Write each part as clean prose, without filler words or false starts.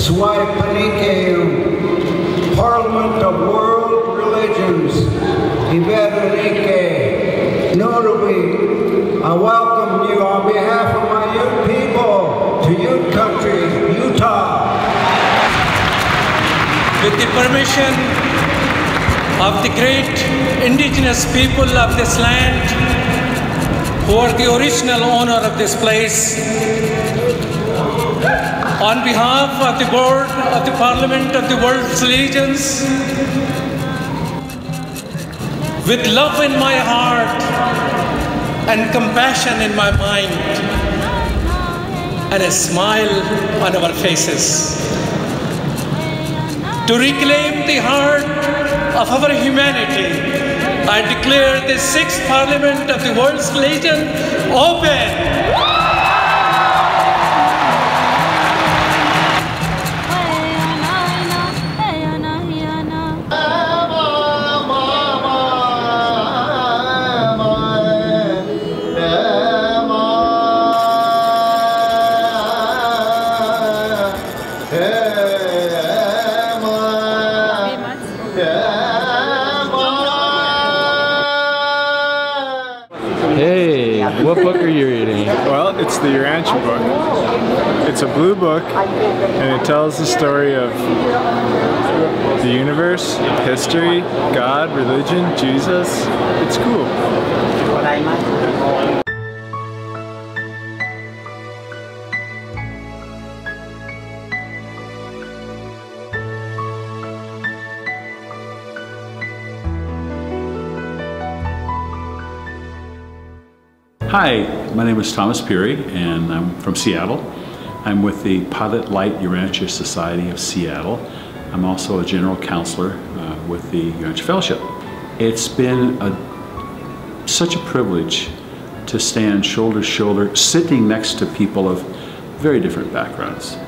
Swipanike, Parliament of World Religions, Iberanike, Notaby, I welcome you on behalf of my Ute people to Ute country, Utah. With the permission of the great indigenous people of this land, who are the original owner of this place, on behalf of the board of the Parliament of the World's Religions, with love in my heart and compassion in my mind, and a smile on our faces, to reclaim the heart of our humanity, I declare the 6th Parliament of the World's Religion open. What book are you reading? Well, it's the Urantia book. It's a blue book, and it tells the story of the universe, history, God, religion, Jesus. It's cool. Hi, my name is Thomas Pirie, and I'm from Seattle. I'm with the Pilot Light Urantia Society of Seattle. I'm also a general counselor with the Urantia Fellowship. It's been such a privilege to stand shoulder to shoulder, sitting next to people of very different backgrounds,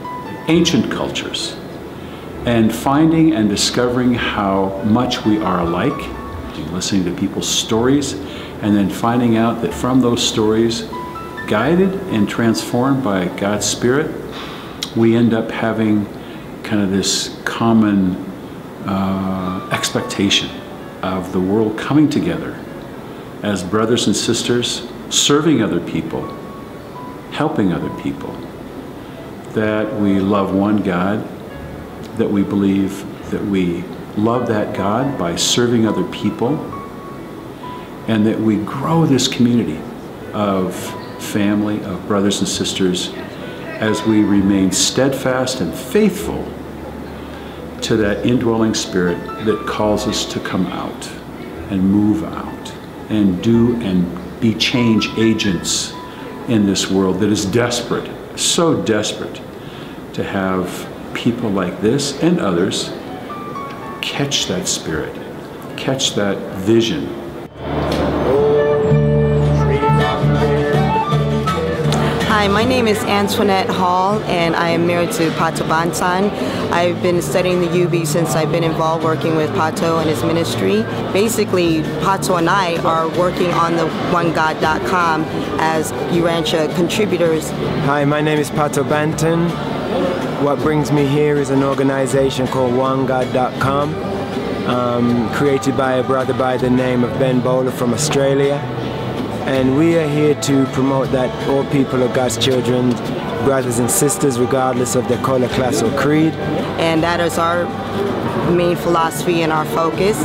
ancient cultures, and finding and discovering how much we are alike, listening to people's stories, and then finding out that from those stories, guided and transformed by God's Spirit, we end up having kind of this common expectation of the world coming together as brothers and sisters, serving other people, helping other people, that we love one God, that we believe that we love that God by serving other people, and that we grow this community of family, of brothers and sisters, as we remain steadfast and faithful to that indwelling Spirit that calls us to come out and move out and do and be change agents in this world that is desperate, so desperate to have people like this and others catch that Spirit, catch that vision. Hi, my name is Antoinette Hall, and I am married to Pato Banton. I've been studying the UB since I've been involved working with Pato and his ministry. Basically, Pato and I are working on the OneGod.com as Urantia contributors. Hi, my name is Pato Banton. What brings me here is an organization called OneGod.com, created by a brother by the name of Ben Bowler from Australia. And we are here to promote that all people are God's children, brothers and sisters, regardless of their color, class, or creed. And that is our main philosophy and our focus.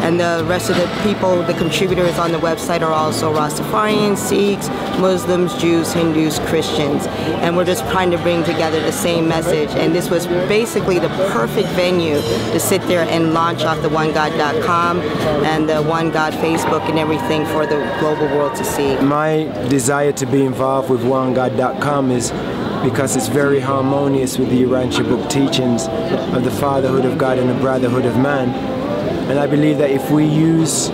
And the rest of the people, the contributors on the website, are also Rastafarians, Sikhs, Muslims, Jews, Hindus, Christians. And we're just trying to bring together the same message. And this was basically the perfect venue to sit there and launch off the OneGod.com and the One God Facebook and everything for the global world to see. My desire to be involved with OneGod.com is because it's very harmonious with the Urantia book teachings of the fatherhood of God and the brotherhood of man. And I believe that if we use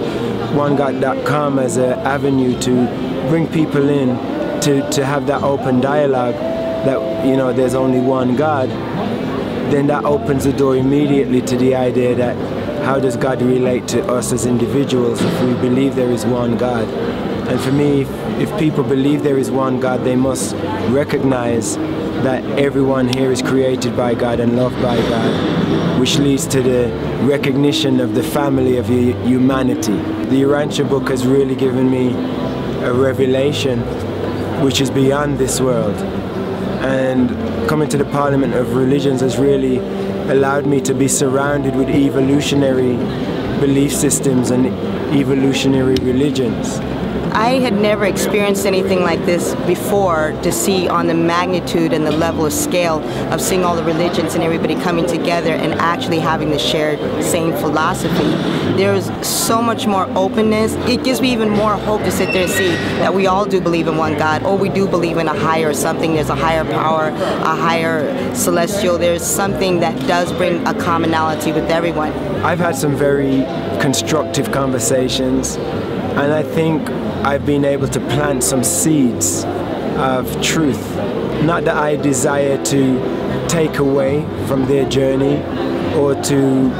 OneGod.com as an avenue to bring people in, to have that open dialogue, that, you know, there's only one God, then that opens the door immediately to the idea that how does God relate to us as individuals if we believe there is one God? And for me, if people believe there is one God, they must recognize that everyone here is created by God and loved by God, which leads to the recognition of the family of humanity. The Urantia book has really given me a revelation which is beyond this world. And coming to the Parliament of Religions has really allowed me to be surrounded with evolutionary belief systems and evolutionary religions. I had never experienced anything like this before, to see on the magnitude and the level of scale of seeing all the religions and everybody coming together and actually having the shared same philosophy. There's so much more openness. It gives me even more hope to sit there and see that we all do believe in one God, or we do believe in a higher something. There's a higher power, a higher celestial. There's something that does bring a commonality with everyone. I've had some very constructive conversations, and I think I've been able to plant some seeds of truth. Not that I desire to take away from their journey or to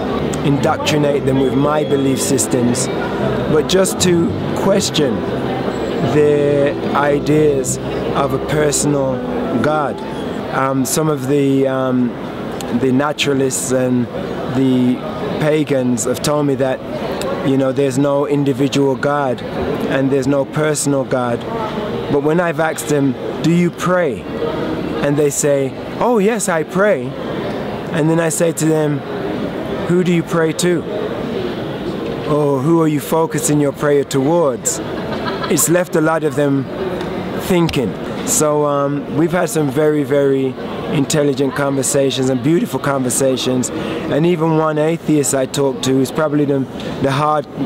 indoctrinate them with my belief systems, but just to question their ideas of a personal God. Some of the naturalists and the pagans have told me that, you know, there's no individual God and there's no personal God. But when I've asked them, do you pray? And they say, oh yes, I pray. And then I say to them, who do you pray to? Or who are you focusing your prayer towards? It's left a lot of them thinking. So we've had some very, very intelligent conversations and beautiful conversations. And even one atheist I talked to, is probably the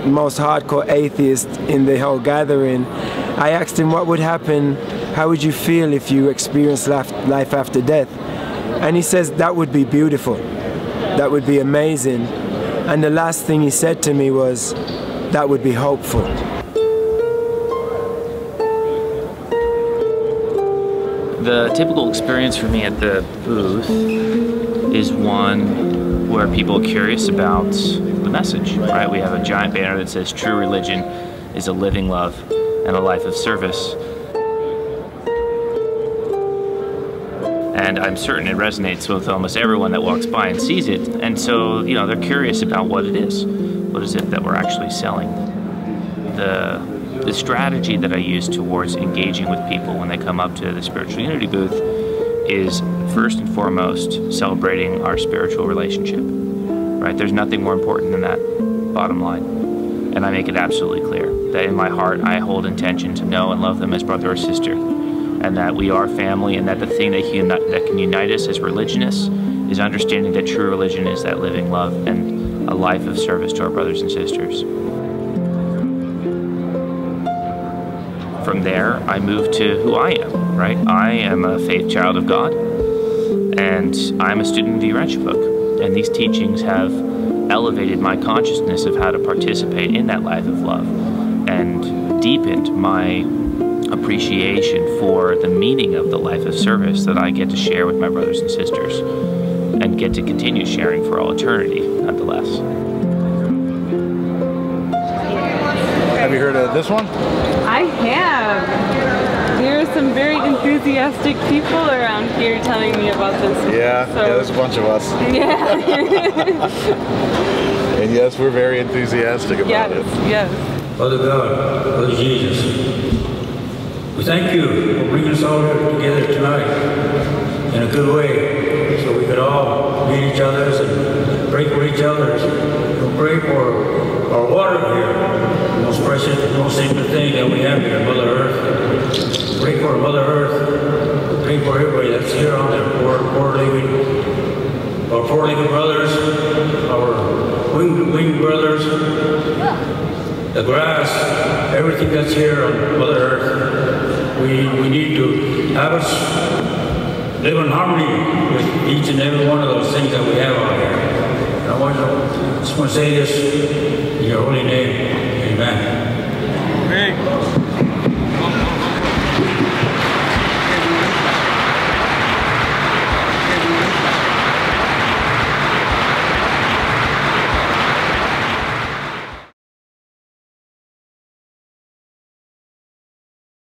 most hardcore atheist in the whole gathering. I asked him what would happen, how would you feel if you experienced life after death? And he says that would be beautiful, that would be amazing. And the last thing he said to me was, that would be hopeful. The typical experience for me at the booth is one where people are curious about the message, right? We have a giant banner that says, true religion is a living love and a life of service. And I'm certain it resonates with almost everyone that walks by and sees it. And so, you know, they're curious about what it is. What is it that we're actually selling? The strategy that I use towards engaging with people when they come up to the Spiritual Unity booth is first and foremost celebrating our spiritual relationship, right? There's nothing more important than that, bottom line. And I make it absolutely clear that in my heart I hold intention to know and love them as brother or sister, and that we are family, and that the thing that can unite us as religionists is understanding that true religion is that living love and a life of service to our brothers and sisters. From there, I move to who I am, right? I am a faith child of God, and I'm a student of the Urantia book. And these teachings have elevated my consciousness of how to participate in that life of love, and deepened my appreciation for the meaning of the life of service that I get to share with my brothers and sisters, and get to continue sharing for all eternity, nonetheless. Have you heard of this one? I have. There are some very enthusiastic people around here telling me about this. Yeah, so. yeah, there's a bunch of us. Yeah. And yes, we're very enthusiastic about it. Yes. Father God, Father Jesus, we thank you for bringing us all together tonight in a good way, so we could all meet each other and pray for each other, and pray for our water here, the most precious, the most sacred thing that we have here, Mother Earth. Pray for Mother Earth. Pray for everybody that's here on there, our four-legged brothers, our winged brothers, the grass, everything that's here on Mother Earth. We need to have us live in harmony with each and every one of those things that we have on here. And I just want to say this in your holy name. Amen. Amen.